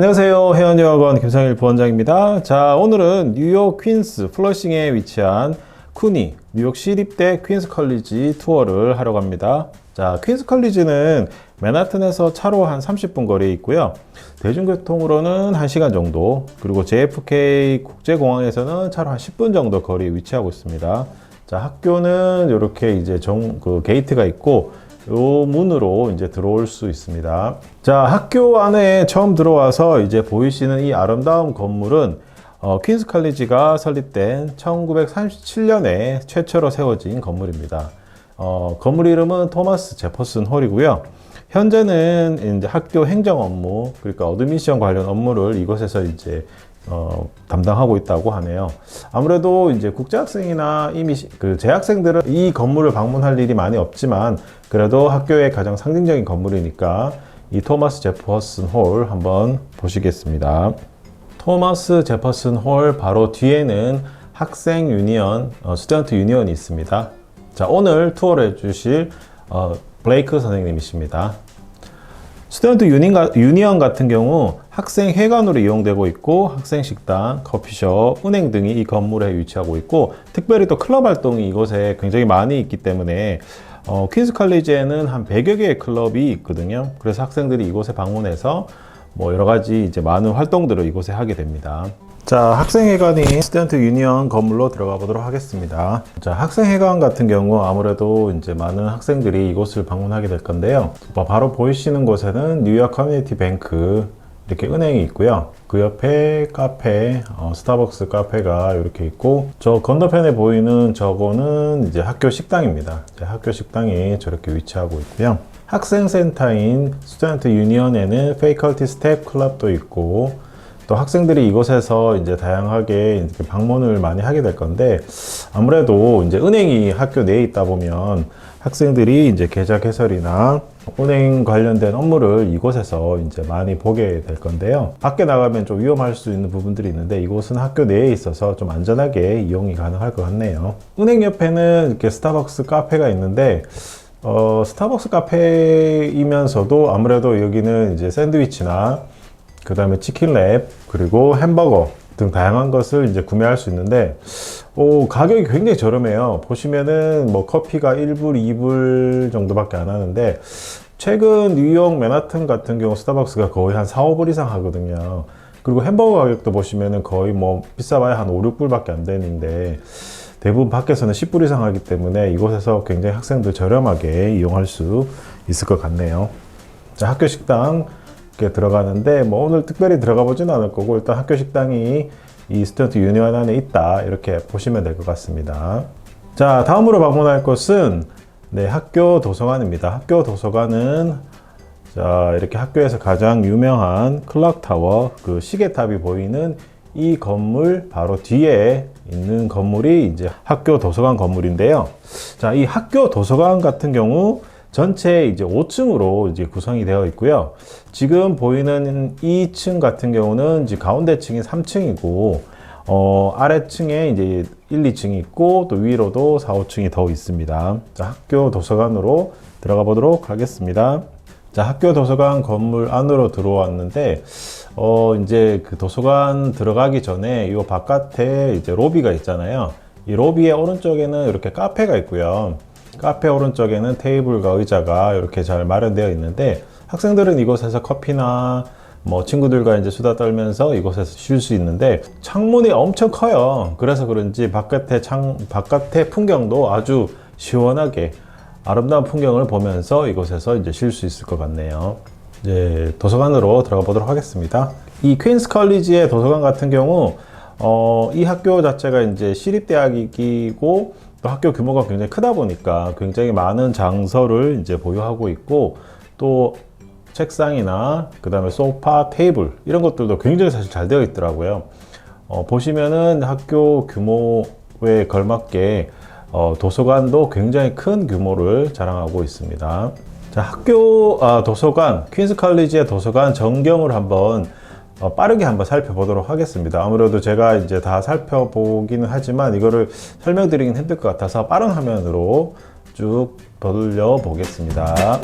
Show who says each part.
Speaker 1: 안녕하세요. 해운여학원 김상일 부원장입니다. 자, 오늘은 뉴욕 퀸스 플러싱에 위치한 쿠니 뉴욕 시립대 퀸스 컬리지 투어를 하려고 합니다. 자, 퀸스 컬리지는 맨하튼에서 차로 한 30분 거리에 있고요. 대중교통으로는 1시간 정도, 그리고 JFK 국제공항에서는 차로 한 10분 정도 거리에 위치하고 있습니다. 자, 학교는 이렇게 이제 게이트가 있고 요 문으로 이제 들어올 수 있습니다. 자, 학교 안에 처음 들어와서 이제 보이시는 이 아름다운 건물은 퀸스 컬리지가 설립된 1937년에 최초로 세워진 건물입니다. 건물 이름은 토마스 제퍼슨 홀이고요. 현재는 이제 학교 행정 업무, 그러니까 어드미션 관련 업무를 이곳에서 이제 담당하고 있다고 하네요. 아무래도 이제 국제학생이나 이미 재학생들은 이 건물을 방문할 일이 많이 없지만 그래도 학교의 가장 상징적인 건물이니까 이 토마스 제퍼슨 홀 한번 보시겠습니다. 토마스 제퍼슨 홀 바로 뒤에는 학생 유니언, 스튜던트 유니언이 있습니다. 자, 오늘 투어를 해주실 블레이크 선생님이십니다. 스튜던트 유니언 같은 경우 학생 회관으로 이용되고 있고 학생 식당, 커피숍, 은행 등이 이 건물에 위치하고 있고 특별히 또 클럽 활동이 이곳에 굉장히 많이 있기 때문에 퀸스 컬리지에는 한 100여 개의 클럽이 있거든요. 그래서 학생들이 이곳에 방문해서 뭐 여러 가지 이제 많은 활동들을 이곳에 하게 됩니다. 자, 학생회관이 스튜던트 유니언 건물로 들어가 보도록 하겠습니다. 자, 학생회관 같은 경우 아무래도 이제 많은 학생들이 이곳을 방문하게 될 건데요. 바로 보이시는 곳에는 뉴욕 커뮤니티 뱅크 이렇게 은행이 있고요. 그 옆에 카페, 스타벅스 카페가 이렇게 있고, 저 건너편에 보이는 저거는 이제 학교 식당입니다. 학교 식당이 저렇게 위치하고 있고요. 학생센터인 스튜던트 유니언에는 페이컬티 스텝 클럽도 있고, 또 학생들이 이곳에서 이제 다양하게 이렇게 방문을 많이 하게 될 건데, 아무래도 이제 은행이 학교 내에 있다 보면 학생들이 이제 계좌 개설이나 은행 관련된 업무를 이곳에서 이제 많이 보게 될 건데요. 밖에 나가면 좀 위험할 수 있는 부분들이 있는데 이곳은 학교 내에 있어서 좀 안전하게 이용이 가능할 것 같네요. 은행 옆에는 이렇게 스타벅스 카페가 있는데 스타벅스 카페이면서도 아무래도 여기는 이제 샌드위치나 그 다음에 치킨랩 그리고 햄버거 등 다양한 것을 이제 구매할 수 있는데 가격이 굉장히 저렴해요. 보시면은 뭐 커피가 1불, 2불 정도밖에 안 하는데 최근 뉴욕 맨하튼 같은 경우 스타벅스가 거의 한 4, 5불 이상 하거든요. 그리고 햄버거 가격도 보시면은 거의 뭐 비싸봐야 한 5, 6불밖에 안 되는데 대부분 밖에서는 10불 이상 하기 때문에 이곳에서 굉장히 학생들 저렴하게 이용할 수 있을 것 같네요. 자, 학교 식당 들어가는데 뭐 오늘 특별히 들어가 보지는 않을 거고 일단 학교 식당이 이 스튜던트 유니언 안에 있다 이렇게 보시면 될 것 같습니다. 자, 다음으로 방문할 곳은 학교 도서관입니다. 학교 도서관은 자, 이렇게 학교에서 가장 유명한 클락타워 그 시계탑이 보이는 이 건물 바로 뒤에 있는 건물이 이제 학교 도서관 건물인데요. 자, 이 학교 도서관 같은 경우 전체 이제 5층으로 이제 구성이 되어 있고요. 지금 보이는 2층 같은 경우는 이제 가운데 층이 3층이고, 아래층에 이제 1, 2층이 있고, 또 위로도 4, 5층이 더 있습니다. 자, 학교 도서관으로 들어가 보도록 하겠습니다. 자, 학교 도서관 건물 안으로 들어왔는데, 이제 그 도서관 들어가기 전에 이 바깥에 이제 로비가 있잖아요. 이 로비의 오른쪽에는 이렇게 카페가 있고요. 카페 오른쪽에는 테이블과 의자가 이렇게 잘 마련되어 있는데 학생들은 이곳에서 커피나 뭐 친구들과 이제 수다 떨면서 이곳에서 쉴 수 있는데 창문이 엄청 커요. 그래서 그런지 바깥의 풍경도 아주 시원하게 아름다운 풍경을 보면서 이곳에서 이제 쉴 수 있을 것 같네요. 이제 도서관으로 들어가 보도록 하겠습니다. 이 퀸스 컬리지의 도서관 같은 경우 이 학교 자체가 이제 시립대학이고 또 학교 규모가 굉장히 크다 보니까 굉장히 많은 장서를 이제 보유하고 있고 또 책상이나 그 다음에 소파, 테이블 이런 것들도 굉장히 사실 잘 되어 있더라고요. 보시면은 학교 규모에 걸맞게 도서관도 굉장히 큰 규모를 자랑하고 있습니다. 자, 학교 도서관, 퀸스 컬리지의 도서관 전경을 한번 빠르게 한번 살펴보도록 하겠습니다. 아무래도 제가 이제 다 살펴보기는 하지만 이거를 설명드리긴 힘들 것 같아서 빠른 화면으로 쭉 돌려 보겠습니다.